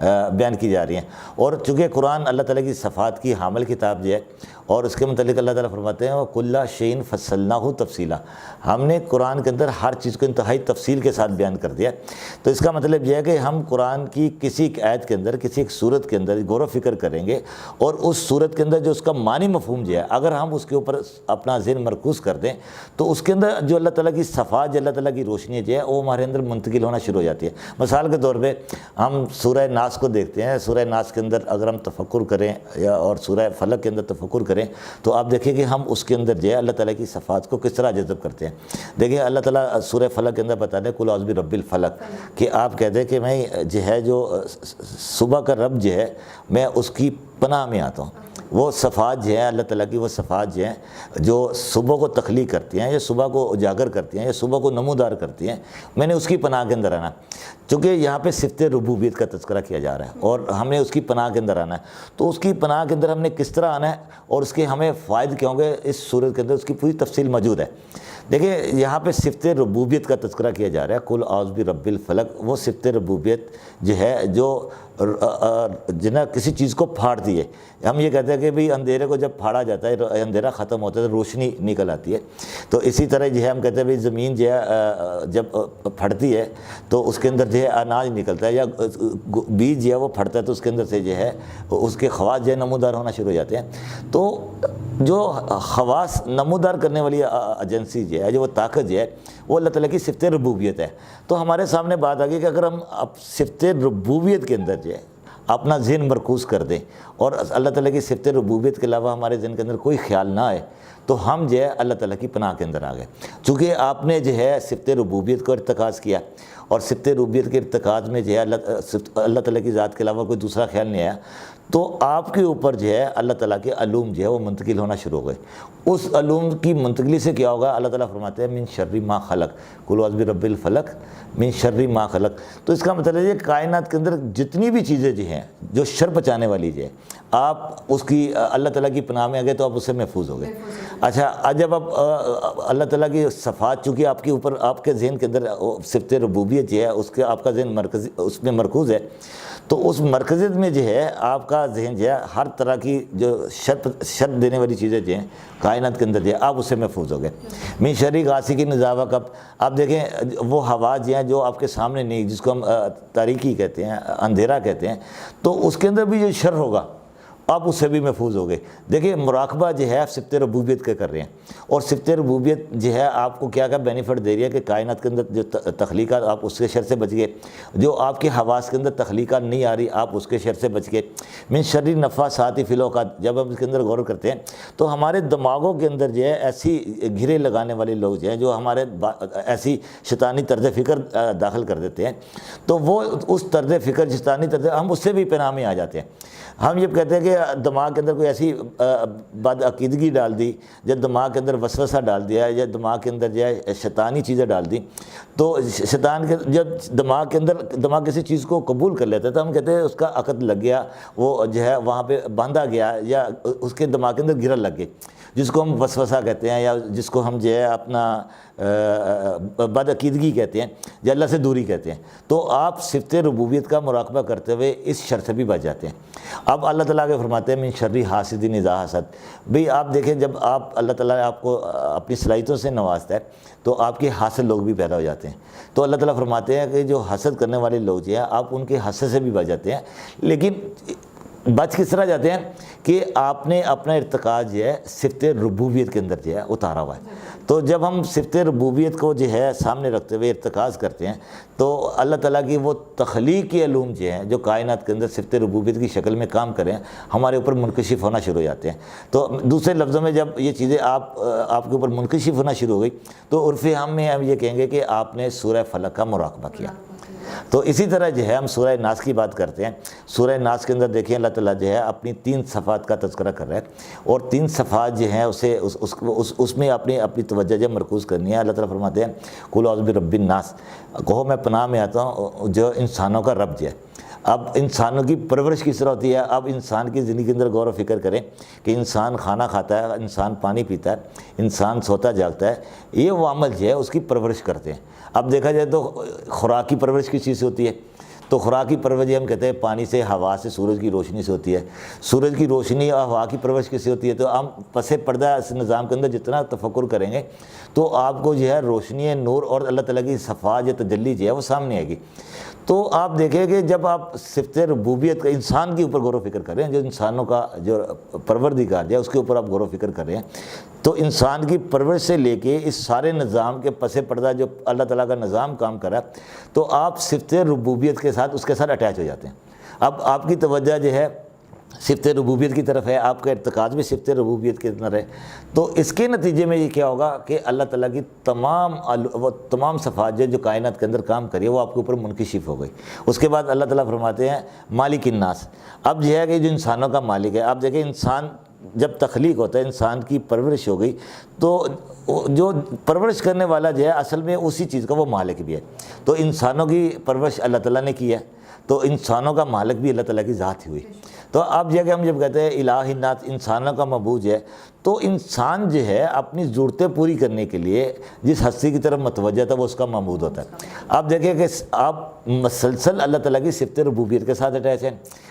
بیان کی جا رہی ہیں. اور چونکہ قرآن اللہ تعالیٰ کی صفات کی حامل کتاب جو ہے، اور اس کے متعلق اللہ تعالیٰ فرماتے ہیں وَكُلَّ شَيْءٍ فَصَّلْنَاهُ تَفْصِيلًا، ہم نے قرآن کے اندر ہر چیز کو انتہائی تفصیل کے ساتھ بیان کر دیا. تو اس کا مطلب یہ ہے کہ ہم قرآن کی کسی ایک آیت کے اندر، کسی ایک صورت کے اندر غور و فکر کریں گے، اور اس صورت کے اندر جو اس کا معنی مفہوم جو ہے اگر ہم اس کے اوپر اپنا ذہن مرکوز کر دیں تو اس کے اندر جو اللہ تعالیٰ کی صفات، جو اللہ تعالیٰ کی روشنی جو ہے وہ ہمارے اندر منتقل ہونا شروع ہو جاتی ہے. مثال کے طور پہ ہم سورہ ناس کو دیکھتے ہیں. سورہ ناس کے اندر اگر ہم تفکر کریں یا اور سورہ فلق کے اندر تفکر کریں تو آپ دیکھیں کہ ہم اس کے اندر جو ہے اللہ تعالیٰ کی صفات کو کس طرح جذب کرتے ہیں. دیکھیں اللہ تعالیٰ سورہ فلق کے اندر بتا دیں قل اعوذ برب الفلق، کہ آپ کہتے ہیں کہ میں جو ہے جو صبح کا رب جو ہے میں اس کی پناہ میں آتا ہوں. وہ صفات جو ہیں اللہ تعالیٰ کی، وہ صفات جو ہیں جو صبح کو تخلیق کرتی ہیں یا صبح کو اجاگر کرتی ہیں یا صبح کو نمودار کرتی ہیں، میں نے اس کی پناہ کے اندر آنا. چونکہ یہاں پہ صفت ربوبیت کا تذکرہ کیا جا رہا ہے اور ہم نے اس کی پناہ کے اندر آنا ہے، تو اس کی پناہ کے اندر ہم نے کس طرح آنا ہے اور اس کے ہمیں فائدے کیا ہوں گے، اس صورت کے اندر اس کی پوری تفصیل موجود ہے. دیکھیں یہاں پہ صفت ربوبیت کا تذکرہ کیا جا رہا ہے قل اعوذ برب الفلق. وہ صفت ربوبیت جو ہے جو جنہیں کسی چیز کو پھاڑتی ہے. ہم یہ کہتے ہیں کہ بھئی اندھیرے کو جب پھاڑا جاتا ہے، اندھیرا ختم ہوتا ہے تو روشنی نکل آتی ہے. تو اسی طرح جو ہے ہم کہتے ہیں بھئی زمین جو ہے جب پھٹتی ہے تو اس کے اندر جو ہے اناج نکلتا ہے، یا بیج جو ہے وہ پھٹتا ہے تو اس کے اندر سے جو ہے اس کے خواص جو ہے نمودار ہونا شروع ہو جاتے ہیں. تو جو خواص نمودار کرنے والی ایجنسی جو ہے، جو وہ طاقت جو ہے، وہ اللہ تعالیٰ کی صفت ربوبیت ہے. تو ہمارے سامنے بات آ گئی کہ اگر ہم صفت ربوبیت کے اندر جو ہے اپنا ذہن مرکوز کر دیں اور اللہ تعالیٰ کی صفت ربوبیت کے علاوہ ہمارے ذہن کے اندر کوئی خیال نہ آئے تو ہم جو ہے اللہ تعالیٰ کی پناہ کے اندر آ گئے. چونکہ آپ نے جو ہے صفت ربوبیت کو ارتکاز کیا اور صفت ربوبیت کے ارتکاز میں جو ہے اللہ تعالیٰ کی ذات کے علاوہ کوئی دوسرا خیال نہیں آیا، تو آپ کے اوپر جو ہے اللہ تعالیٰ کے علوم جو ہے وہ منتقل ہونا شروع ہو گئے. اس علوم کی منتقلی سے کیا ہوگا، اللہ تعالیٰ فرماتے ہیں من شر ما خلق، قل اعوذ برب الفلق من شر ما خلق. تو اس کا مطلب ہے کائنات کے اندر جتنی بھی چیزیں جو ہیں جو شر پہنچانے والی جو ہے، آپ اس کی اللہ تعالیٰ کی پناہ میں آ گئے تو آپ اس سے محفوظ ہو گئے. اچھا جب اب اللہ تعالیٰ کی صفات چونکہ آپ کے اوپر، آپ کے ذہن کے اندر صفت ربوبیت جو ہے اس کے آپ کا ذہن مرکزی اس میں مرکوز ہے، تو اس مرکزیت میں جو ہے آپ کا ذہن جو ہے ہر طرح کی جو شر دینے والی چیزیں جو ہیں کائنات کے اندر جو ہے آپ اس سے محفوظ ہو گئے. من شر غاسق اذا وقب. آپ دیکھیں وہ ہوا جو ہیں جو آپ کے سامنے نہیں، جس کو ہم تاریکی کہتے ہیں، اندھیرا کہتے ہیں، تو اس کے اندر بھی جو شر ہوگا آپ اس سے بھی محفوظ ہو گئے. دیکھیں مراقبہ جو ہے صفت ربوبیت کا کر رہے ہیں، اور صفت ربوبیت جو ہے آپ کو کیا بینیفٹ دے رہی ہے کہ کائنات کے اندر جو تخلیقات آپ اس کے شر سے بچ گئے، جو آپ کے حواس کے اندر تخلیقات نہیں آ رہی آپ اس کے شر سے بچ گئے. من شر النفاثات فی العقد. جب ہم اس کے اندر غور کرتے ہیں تو ہمارے دماغوں کے اندر جو ہے ایسی گھرے لگانے والے لوگ جو ہیں جو ہمارے ایسی شیطانی طرز فکر داخل کر دیتے ہیں، تو وہ اس طرز فکر شیطانی طرز ہم اس سے بھی پناہ میں آ جاتے ہیں. ہم یہ کہتے ہیں کہ دماغ کے اندر کوئی ایسی بد عقیدگی ڈال دی، جب دماغ کے اندر وسوسہ ڈال دیا ہے، یا دماغ کے اندر جو ہے شیطانی چیزیں ڈال دی، تو شیطان کے جب دماغ کے اندر دماغ کسی چیز کو قبول کر لیتا ہے تو ہم کہتے ہیں اس کا عقد لگ گیا، وہ جو ہے وہاں پہ باندھا گیا، یا اس کے دماغ کے اندر گرہ لگ گئی، جس کو ہم وسوسہ کہتے ہیں، یا جس کو ہم جو ہے اپنا بد عقیدگی کہتے ہیں، یا اللہ سے دوری کہتے ہیں. تو آپ صفت ربوبیت کا مراقبہ کرتے ہوئے اس شر سے بھی بچ جاتے ہیں. اب اللہ تعالیٰ کے فرماتے ہیں من شر حاسد اذا حسد. بھئی آپ دیکھیں جب آپ اللہ تعالیٰ آپ کو اپنی صلاحیتوں سے نوازتا ہے تو آپ کے حاسد لوگ بھی پیدا ہو جاتے ہیں. تو اللہ تعالیٰ فرماتے ہیں کہ جو حسد کرنے والے لوگ جو ہیں آپ ان کے حسد سے بھی بچ جاتے ہیں. لیکن بچ کس طرح جاتے ہیں کہ آپ نے اپنا ارتکاز جو ہے صفت ربوبیت کے اندر جو ہے اتارا ہوا ہے. تو جب ہم صفت ربوبیت کو جو ہے سامنے رکھتے ہوئے ارتکاز کرتے ہیں تو اللہ تعالیٰ کی وہ تخلیقی علوم جو ہیں جو کائنات کے اندر صفت ربوبیت کی شکل میں کام کریں ہمارے اوپر منکشف ہونا شروع ہو جاتے ہیں. تو دوسرے لفظوں میں جب یہ چیزیں آپ کے اوپر منکشف ہونا شروع ہو گئی تو عرف عام میں ہم یہ کہیں گے کہ آپ نے سورہ فلق کا مراقبہ کیا. تو اسی طرح جو ہے ہم سورہ ناس کی بات کرتے ہیں. سورہ ناس کے اندر دیکھیں اللہ تعالیٰ جو ہے اپنی 3 صفات کا تذکرہ کر رہا ہے، اور 3 صفات جو ہیں اسے اس میں اپنی توجہ جو مرکوز کرنی ہے. اللہ تعالیٰ فرماتے ہیں قل اعوذ برب الناس، کہو میں پناہ میں آتا ہوں جو انسانوں کا رب جو ہے. اب انسانوں کی پرورش کس طرح ہوتی ہے؟ اب انسان کی زندگی کے اندر غور و فکر کریں کہ انسان کھانا کھاتا ہے، انسان پانی پیتا ہے، انسان سوتا جاگتا ہے، یہ وہ عمل جو ہے اس کی پرورش کرتے ہیں. اب دیکھا جائے تو خوراک کی پرورش کس چیز سے ہوتی ہے؟ تو خوراک کی پرورش ہم کہتے ہیں پانی سے، ہوا سے، سورج کی روشنی سے ہوتی ہے. سورج کی روشنی اور ہوا کی پرورش کس سے ہوتی ہے؟ تو ہم پس پردہ اس نظام کے اندر جتنا تفکر کریں گے تو آپ کو جو ہے روشنی، نور اور اللہ تعالیٰ کی صفات یا تجلی جو ہے وہ سامنے آئے گی. تو آپ دیکھیں کہ جب آپ صفت ربوبیت کا انسان کے اوپر غور و فکر کر رہے ہیں، جو انسانوں کا جو پروردگار جو ہے اس کے اوپر آپ غور و فکر کر رہے ہیں، تو انسان کی پرورش سے لے کے اس سارے نظام کے پس پردہ جو اللہ تعالیٰ کا نظام کام کر رہا ہے، تو آپ صفت ربوبیت کے ساتھ اس کے ساتھ اٹیچ ہو جاتے ہیں. اب آپ کی توجہ جو ہے صفت ربوبیت کی طرف ہے، آپ کا ارتکاز بھی صفت ربوبیت کی طرف ہے. تو اس کے نتیجے میں یہ کیا ہوگا کہ اللہ تعالیٰ کی تمام صفات جو کائنات کے اندر کام کری ہے وہ آپ کے اوپر منکشف ہو گئی. اس کے بعد اللہ تعالیٰ فرماتے ہیں مالک الناس. اب جو ہے کہ جو انسانوں کا مالک ہے، آپ دیکھیں انسان جب تخلیق ہوتا ہے، انسان کی پرورش ہو گئی، تو جو پرورش کرنے والا جو ہے اصل میں اسی چیز کا وہ مالک بھی ہے. تو انسانوں کی پرورش اللہ تعالیٰ نے کی ہے، تو انسانوں کا مالک بھی اللہ تعالیٰ کی ذات ہی ہوئی. تو اب یہ کہ ہم جب کہتے ہیں الہ الناس، انسانوں کا معبود ہے، تو انسان جو ہے اپنی ضرورتیں پوری کرنے کے لیے جس ہستی کی طرف متوجہ تھا وہ اس کا معبود ہوتا ہے. آپ دیکھیں کہ آپ مسلسل اللہ تعالیٰ کی صفت ربوبیت کے ساتھ اٹیچ ہیں،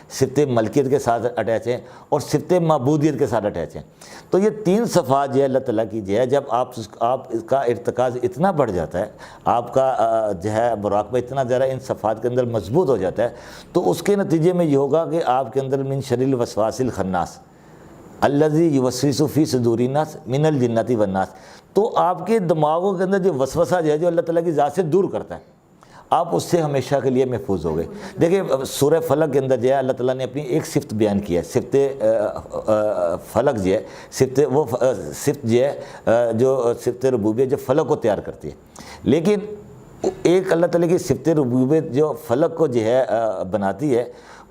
صفت ملکیت کے ساتھ اٹیچ ہیں اور صفت معبودیت کے ساتھ اٹیچ ہیں. تو یہ تین صفات جو ہے اللہ تعالیٰ کی جو ہے، جب آپ اس کا ارتکاز اتنا بڑھ جاتا ہے، آپ کا جو ہے مراقبہ اتنا زیادہ ان صفات کے اندر مضبوط ہو جاتا ہے، تو اس کے نتیجے میں یہ ہوگا کہ آپ کے اندر من شر الوسواس الخناس الذی یوسوس فی صدور الناس من الجنۃ والناس، تو آپ کے دماغوں کے اندر جو وسوسہ جو ہے جو اللہ تعالیٰ کی ذات سے دور کرتا ہے، آپ اس سے ہمیشہ کے لیے محفوظ ہو گئے. دیکھیں سورہ فلق کے اندر جو ہے اللہ تعالیٰ نے اپنی ایک صفت بیان کی ہے، صفت فلق جو ہے، صفت جو ہے جو صفت ربوبیت جو فلق کو تیار کرتی ہے. لیکن ایک اللہ تعالیٰ کی صفت ربوبیت جو فلق کو جو ہے بناتی ہے،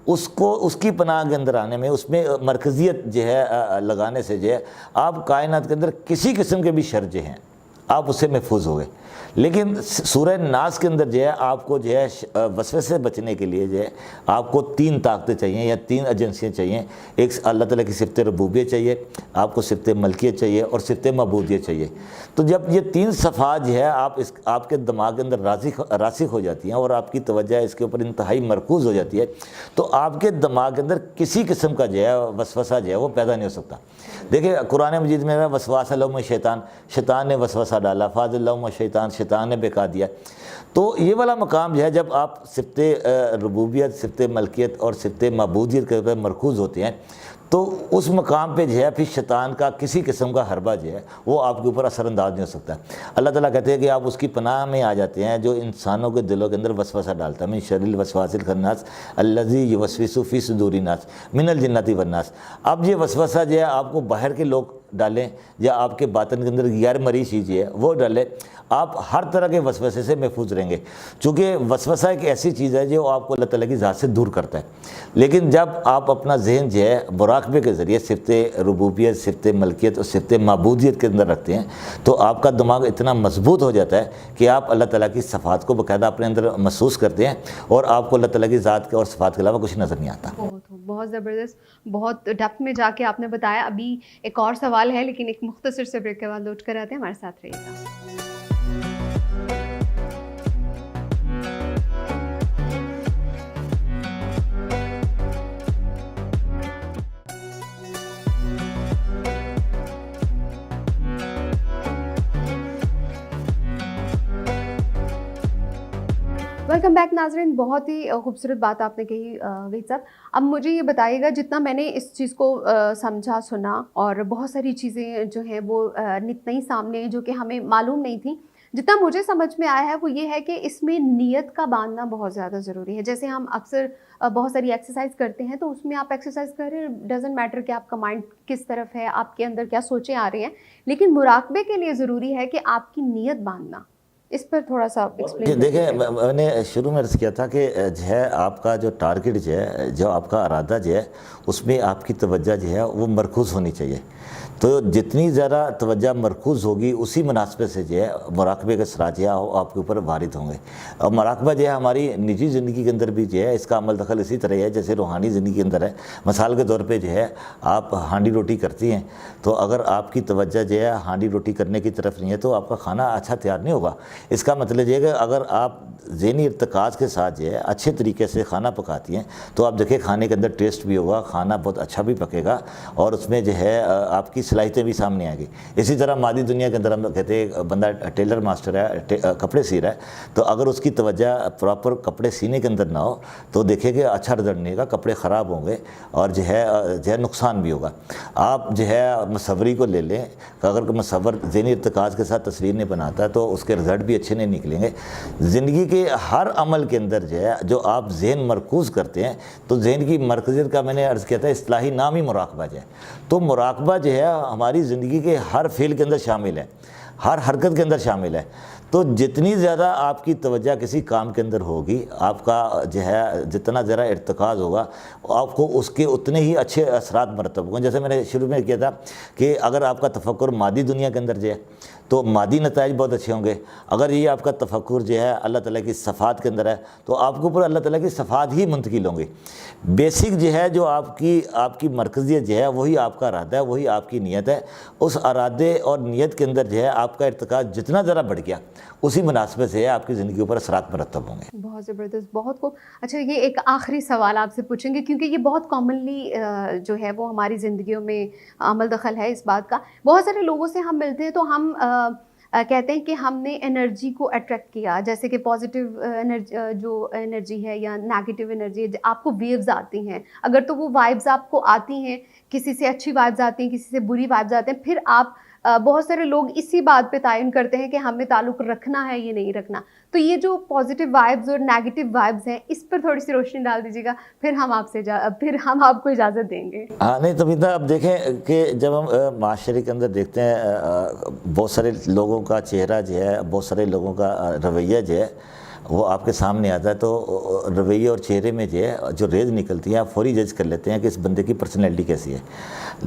اس کی پناہ کے اندر آنے میں، اس میں مرکزیت جو ہے لگانے سے جو ہے آپ کائنات کے اندر کسی قسم کے بھی شر جو ہیں آپ اس سے محفوظ ہو گئے. لیکن سورہ ناس کے اندر جو ہے آپ کو جو ہے وسوسے سے بچنے کے لیے جو ہے آپ کو تین طاقتیں چاہیے یا تین ایجنسیاں چاہیے. ایک اللہ تعالیٰ کی صفت ربوبیت چاہیے، آپ کو صفت ملکیت چاہیے اور صفت معبودیت چاہیے. تو جب یہ تین صفات جو ہے آپ کے دماغ کے اندر راسخ ہو جاتی ہیں اور آپ کی توجہ اس کے اوپر انتہائی مرکوز ہو جاتی ہے، تو آپ کے دماغ کے اندر کسی قسم کا جو ہے وسوسہ جو ہے وہ پیدا نہیں ہو سکتا. دیکھیں قرآن مجید میں وسواس لہم شیطان نے وسوسہ ڈالا، فاض لہم شیطان نے بہکا دیا. تو یہ والا مقام جو ہے جب آپ صفت ربوبیت، صفت ملکیت اور صفت معبودیت کے اوپر مرکوز ہوتے ہیں، تو اس مقام پہ جو ہے پھر شیطان کا کسی قسم کا حربہ جو ہے وہ آپ کے اوپر اثر انداز نہیں ہو سکتا. اللہ تعالیٰ کہتے ہیں کہ آپ اس کی پناہ میں آ جاتے ہیں جو انسانوں کے دلوں کے اندر وسوسہ ڈالتا ہے، من شر الوسواس الخناس الذی یوسوس فی صدور الناس من الجنۃ والناس. اب یہ وسوسہ جو ہے آپ کو باہر کے لوگ ڈالیں یا آپ کے باطن کے اندر غیر مرئی چیز ہے وہ ڈالے، آپ ہر طرح کے وسوسے سے محفوظ رہیں گے. چونکہ وسوسہ ایک ایسی چیز ہے جو آپ کو اللہ تعالیٰ کی ذات سے دور کرتا ہے. لیکن جب آپ اپنا ذہن جو ہے مراقبے کے ذریعے صفت ربوبیت، صفت ملکیت اور صفت معبودیت کے اندر رکھتے ہیں، تو آپ کا دماغ اتنا مضبوط ہو جاتا ہے کہ آپ اللہ تعالیٰ کی صفات کو باقاعدہ اپنے اندر محسوس کرتے ہیں اور آپ کو اللہ تعالیٰ کی ذات کے اور صفات کے علاوہ کچھ نظر نہیں آتا. بہت زبردست، بہت ڈیپتھ میں جا کے آپ نے بتایا. ابھی ایک اور سوال ہے لیکن ایک مختصر سے بریک کے بعد لوٹ کر آتے ہیں. ہمارے ساتھ رہیے گا. ویلکم بیک ناظرین. بہت ہی خوبصورت بات آپ نے کہی وحید صاحب. اب مجھے یہ بتائیے گا، جتنا میں نے اس چیز کو سمجھا سنا اور بہت ساری چیزیں جو ہیں وہ نت نئی سامنے جو کہ ہمیں معلوم نہیں تھیں، جتنا مجھے سمجھ میں آیا ہے وہ یہ ہے کہ اس میں نیت کا باندھنا بہت زیادہ ضروری ہے. جیسے ہم اکثر بہت ساری ایکسرسائز کرتے ہیں تو اس میں آپ ایکسرسائز کر رہے ہیں، ڈزنٹ میٹر کہ آپ کا مائنڈ کس طرف ہے، آپ کے اندر کیا سوچیں آ رہی ہیں، لیکن مراقبے کے لیے ضروری ہے کہ آپ کی نیت باندھنا. اس پر تھوڑا سا ایکسپلین. دیکھیں میں نے شروع میں عرض کیا تھا کہ جو ہے آپ کا جو ٹارگٹ جو ہے، جو آپ کا ارادہ جو ہے، اس میں آپ کی توجہ جو ہے وہ مرکوز ہونی چاہیے. تو جتنی زیادہ توجہ مرکوز ہوگی اسی مناسبت سے جو ہے مراقبے کے اثرات جو ہے آپ کے اوپر وارد ہوں گے. اور مراقبہ جو ہے ہماری نجی زندگی کے اندر بھی جو ہے اس کا عمل دخل اسی طرح ہے جیسے روحانی زندگی کے اندر ہے. مثال کے طور پہ جو ہے آپ ہانڈی روٹی کرتی ہیں تو اگر آپ کی توجہ جو ہے ہانڈی روٹی کرنے کی طرف نہیں ہے تو آپ کا کھانا اچھا تیار نہیں ہوگا. اس کا مطلب یہ ہے کہ اگر آپ ذہنی ارتکاز کے ساتھ جو ہے اچھے طریقے سے کھانا پکاتی ہیں تو آپ دیکھیں کھانے کے اندر ٹیسٹ بھی ہوگا, کھانا بہت اچھا بھی پکے گا اور اس میں جو ہے آپ کی صلاحیتیں بھی سامنے آئیں گی. اسی طرح مادی دنیا کے اندر ہم کہتے ہیں بندہ ٹیلر ماسٹر ہے, کپڑے سی رہا ہے, تو اگر اس کی توجہ پراپر کپڑے سینے کے اندر نہ ہو تو دیکھیں کہ اچھا رزلٹ نہیں گا, کپڑے خراب ہوں گے اور جو ہے نقصان بھی ہوگا. آپ جو ہے مصوری کو لے لیں, اگر مصور ذہنی ارتکاز کے ساتھ تصویر نہیں بناتا تو اس کے رزلٹ بھی اچھے نہیں نکلیں گے. زندگی کے ہر عمل کے اندر جو ہے جو آپ ذہن مرکوز کرتے ہیں تو ذہن کی مرکزیت کا میں نے عرض کیا تھا اصطلاحی نام ہی مراقبہ جو ہے. تو مراقبہ جو ہے ہماری زندگی کے ہر فعل کے اندر شامل ہے, ہر حرکت کے اندر شامل ہے. تو جتنی زیادہ آپ کی توجہ کسی کام کے اندر ہوگی, آپ کا جو ہے جتنا زیادہ ارتکاز ہوگا آپ کو اس کے اتنے ہی اچھے اثرات مرتب ہوں گے. جیسے میں نے شروع میں کیا تھا کہ اگر آپ کا تفکر مادی دنیا کے اندر جو ہے تو مادی نتائج بہت اچھے ہوں گے. اگر یہ آپ کا تفکر جو ہے اللہ تعالیٰ کی صفات کے اندر ہے تو آپ کے اوپر اللہ تعالیٰ کی صفات ہی منتقل ہوں گے. بیسک جو ہے جو آپ کی مرکزیت جو ہے وہی آپ کا ارادہ ہے, وہی آپ کی نیت ہے. اس ارادے اور نیت کے اندر جو ہے آپ کا ارتکاز جتنا ذرا بڑھ گیا اسی مناسبت سے آپ کی زندگی کے اوپر اثرات مرتب ہوں گے. بہت زبردست, بہت خوب. اچھا یہ ایک آخری سوال آپ سے پوچھیں گے کیونکہ یہ بہت کامنلی جو ہے وہ ہماری زندگیوں میں عمل دخل ہے اس بات کا. بہت سارے لوگوں سے ہم ملتے ہیں تو ہم کہتے ہیں کہ ہم نے انرجی کو اٹریکٹ کیا, جیسے کہ پازیٹیو جو انرجی ہے یا نیگیٹو انرجی, آپ کو ویوز آتی ہیں, اگر تو وہ وائبز آپ کو آتی ہیں, کسی سے اچھی وائبز آتی ہیں, کسی سے بری وائبز آتے ہیں, پھر آپ بہت سارے لوگ اسی بات پہ تعین کرتے ہیں کہ ہمیں تعلق رکھنا ہے یہ نہیں رکھنا. تو یہ جو پازیٹیو وائبز اور نیگیٹو وائبز ہیں اس پر تھوڑی سی روشنی ڈال دیجیے گا, پھر ہم آپ کو اجازت دیں گے. ہاں نہیں تو اب دیکھیں کہ جب ہم معاشرے کے اندر دیکھتے ہیں بہت سارے لوگوں کا چہرہ جو ہے, بہت سارے لوگوں کا رویہ جو ہے وہ آپ کے سامنے آتا ہے تو رویے اور چہرے میں جو ہے جو ریز نکلتی ہے آپ فوری جج کر لیتے ہیں کہ اس بندے کی پرسنالٹی کیسی ہے.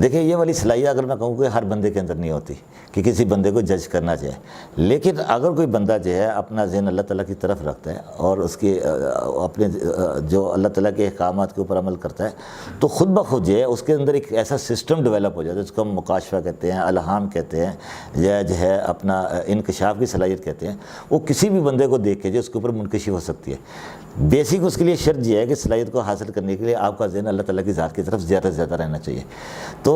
دیکھیں یہ والی صلاحیت اگر میں کہوں کہ ہر بندے کے اندر نہیں ہوتی کہ کسی بندے کو جج کرنا چاہے, لیکن اگر کوئی بندہ جو ہے اپنا ذہن اللہ تعالیٰ کی طرف رکھتا ہے اور اس کی اپنے جو اللہ تعالیٰ کے احکامات کے اوپر عمل کرتا ہے تو خود بخود جو ہے اس کے اندر ایک ایسا سسٹم ڈیولپ ہو جاتا ہے جس کو ہم مکاشفہ کہتے ہیں, الہام کہتے ہیں, یا جو ہے اپنا انکشاف کی صلاحیت کہتے ہیں. وہ کسی بھی بندے کو دیکھ کے جو اس کے اوپر منکشف ہو سکتی ہے. بیسک اس کے لیے شرط یہ ہے کہ صلاحیت کو حاصل کرنے کے لیے آپ کا ذہن اللہ تعالیٰ کی ذات کی طرف زیادہ سے زیادہ رہنا چاہیے. تو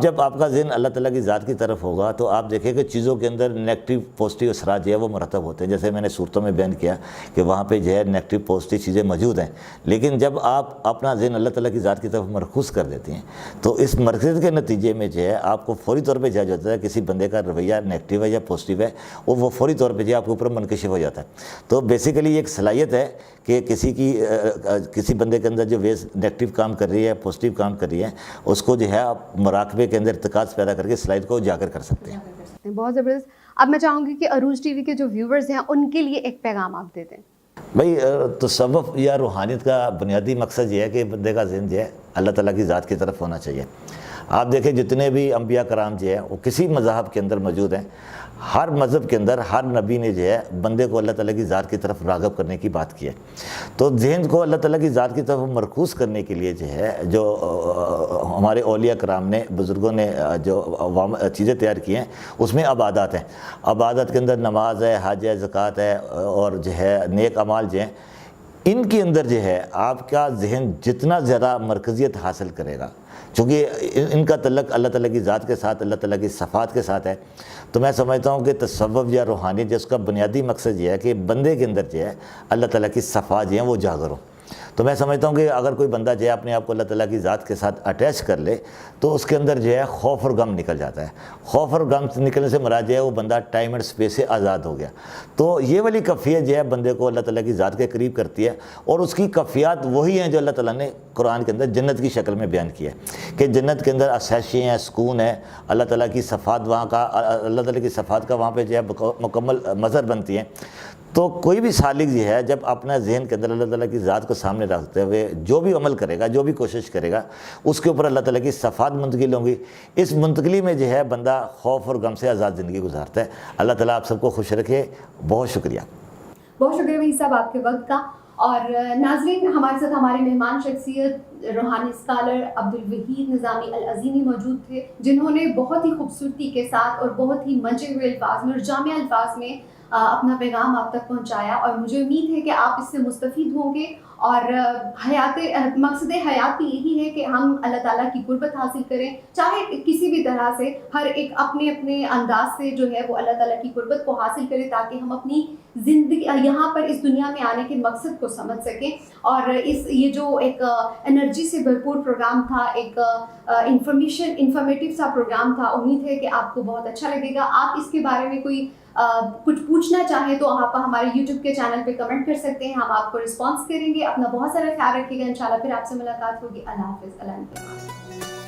جب آپ کا ذہن اللہ تعالیٰ کی ذات کی طرف ہوگا تو آپ دیکھیں کہ چیزوں کے اندر نیگیٹو پازیٹیو اثرات جو ہے وہ مرتب ہوتے ہیں. جیسے میں نے صورتوں میں بیان کیا کہ وہاں پہ جو ہے نیگیٹو پازیٹیو چیزیں موجود ہیں, لیکن جب آپ اپنا ذہن اللہ تعالیٰ کی ذات کی طرف مرکوز کر دیتے ہیں تو اس مرکز کے نتیجے میں جو ہے آپ کو فوری طور پہ جج ہوتا ہے کسی بندے کا رویہ نیگیٹو ہے یا پازیٹیو ہے, وہ فوری طور پہ جو ہے آپ کے اوپر منکشف ہو جاتا ہے. تو بیسیکلی یہ ایک صلاحیت ہے کہ کسی بندے کے اندر جو ویز نیگیٹو کام کر رہی ہے پازیٹیو کام کر رہی ہے اس کو جو ہے آپ مراقبے کے اندر ارتکاز پیدا کر کے صلاحیت کو اجاگر کر سکتے ہیں. بہت زبردست. اب میں چاہوں گی کہ عروج ٹی وی کے جو ویورز ہیں ان کے لیے ایک پیغام آپ دے دیں. بھائی تصوف یا روحانیت کا بنیادی مقصد یہ ہے کہ بندے کا ذہن جو ہے اللہ تعالیٰ کی ذات کی طرف ہونا چاہیے. آپ دیکھیں جتنے بھی انبیاء کرام جو ہیں وہ کسی مذہب کے اندر موجود ہیں, ہر مذہب کے اندر ہر نبی نے جو ہے بندے کو اللہ تعالیٰ کی ذات کی طرف راغب کرنے کی بات کی ہے. تو ذہن کو اللہ تعالیٰ کی ذات کی طرف مرکوز کرنے کے لیے جو ہے جو ہمارے اولیاء کرام نے, بزرگوں نے جو چیزیں تیار کی ہیں اس میں عبادات ہیں. عبادت کے اندر نماز ہے, حج ہے, زکوٰۃ ہے اور جو ہے نیک اعمال جو ہیں, ان کے اندر جو ہے آپ کا ذہن جتنا زیادہ مرکزیت حاصل کرے گا, چونکہ ان کا تعلق اللہ تعالیٰ کی ذات کے ساتھ, اللہ تعالیٰ کی صفات کے ساتھ ہے, تو میں سمجھتا ہوں کہ تصوف یا روحانیت جس کا بنیادی مقصد یہ ہے کہ بندے کے اندر جو ہے اللہ تعالیٰ کی صفات جو ہیں وہ اجاگر ہوں. تو میں سمجھتا ہوں کہ اگر کوئی بندہ جو ہے اپنے آپ کو اللہ تعالیٰ کی ذات کے ساتھ اٹیچ کر لے تو اس کے اندر جو ہے خوف اور غم نکل جاتا ہے. خوف اور غم نکلنے سے مراد جو ہے وہ بندہ ٹائم اینڈ اسپیس سے آزاد ہو گیا. تو یہ والی کیفیت جو ہے بندے کو اللہ تعالیٰ کی ذات کے قریب کرتی ہے, اور اس کی کیفیات وہی ہیں جو اللہ تعالیٰ نے قرآن کے اندر جنت کی شکل میں بیان کیا ہے کہ جنت کے اندر عشائشیں ہیں, سکون ہے, اللہ تعالیٰ کی صفات وہاں کا, اللہ تعالیٰ کی صفات کا وہاں پہ جو ہے مکمل مظہر بنتی ہیں. تو کوئی بھی سالک جو ہے جب اپنا ذہن کے اندر اللہ تعالیٰ کی ذات کو سامنے رکھتے ہوئے جو بھی عمل کرے گا، جو بھی کوشش کرے گا، اس کے اوپر اللہ تعالیٰ کی صفات منتقل ہوں گی. اس منتقلی میں جو ہے بندہ خوف اور غم سے آزاد زندگی گزارتا ہے. اللہ تعالیٰ آپ سب کو خوش رکھے. بہت شکریہ. بہت شکریہ وحید صاحب آپ کے وقت کا. اور ناظرین، ہمارے ساتھ ہمارے مہمان شخصیت روحانی اسکالر عبدالوحید نظامی العظیمی موجود تھے، جنہوں نے بہت ہی خوبصورتی کے ساتھ اور بہت ہی منجے ہوئے الفاظ میں اور جامع الفاظ میں اپنا پیغام آپ تک پہنچایا. اور مجھے امید ہے کہ آپ اس سے مستفید ہوں گے. اور مقصد حیات بھی یہی ہے کہ ہم اللہ تعالیٰ کی قربت حاصل کریں، چاہے کسی بھی طرح سے. ہر ایک اپنے اپنے انداز سے جو ہے وہ اللہ تعالیٰ کی قربت کو حاصل کرے، تاکہ ہم اپنی زندگی یہاں پر اس دنیا میں آنے کے مقصد کو سمجھ سکیں. اور یہ جو ایک انرجی سے بھرپور پروگرام تھا، ایک انفارمیٹیو سا پروگرام تھا، امید ہے کہ آپ کو بہت اچھا لگے گا. آپ اس کے بارے میں کوئی کچھ پوچھنا چاہیں تو آپ ہمارے یوٹیوب کے چینل پہ کمنٹ کر سکتے ہیں، ہم آپ کو رسپانس کریں گے. اپنا بہت سارا خیال رکھیے گا. انشاءاللہ پھر آپ سے ملاقات ہوگی. اللہ حافظ. اللہ